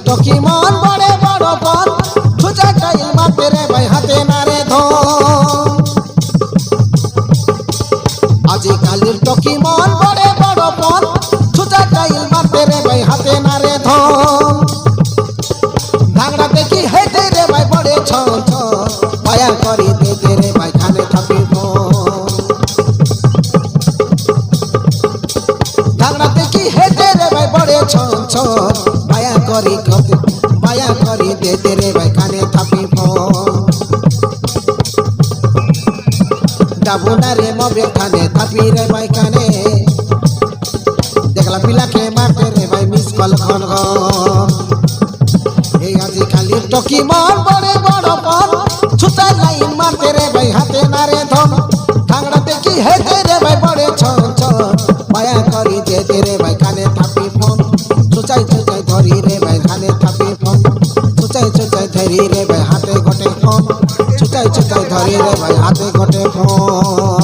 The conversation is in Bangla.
টকি মন বড়ে বড় পথ ছুচা টাইল মারতে রে ভাই হাতে না রে ধন আজিকালির টকি মন বড়ে বড় পথ ছুচা টাইল মারতে রে ভাই হাতে না রে ধন ধাংড়া দেখি হেঁটে রে ভাই বড়ে ছন ছন মায়া করি দিতে রে ভাই খানে থাকি ধাংড়া দেখি হেঁটে রে ভাই বড়ে ছন ছন মায়া করি দিতে রে ভাই খানে থাকি যাবো না রে মবে খানে থাকি রে ভাই খানে দেখলাম পিলাকে মারতে রে ভাই মিস কল খন এই আজিকালির টকি মন বড়ে বড় পথ ছুতা লাইন মারতে রে ভাই হাতে না রে ধন ধাংড়া দেখি হেঁটে রে ভাই বড়ে ছন ছন মায়া করি যেতে রে ভাই কানে থাপি ফোন চুচাই চুচাই ধরি রে ভাই কানে থাপি ফোন চুচাই চুচাই ধরি রে ভাই হাতে ঘটে ফোন চুচাই চুচাই ধরি রে ভাই হাতে ঘটে ফোন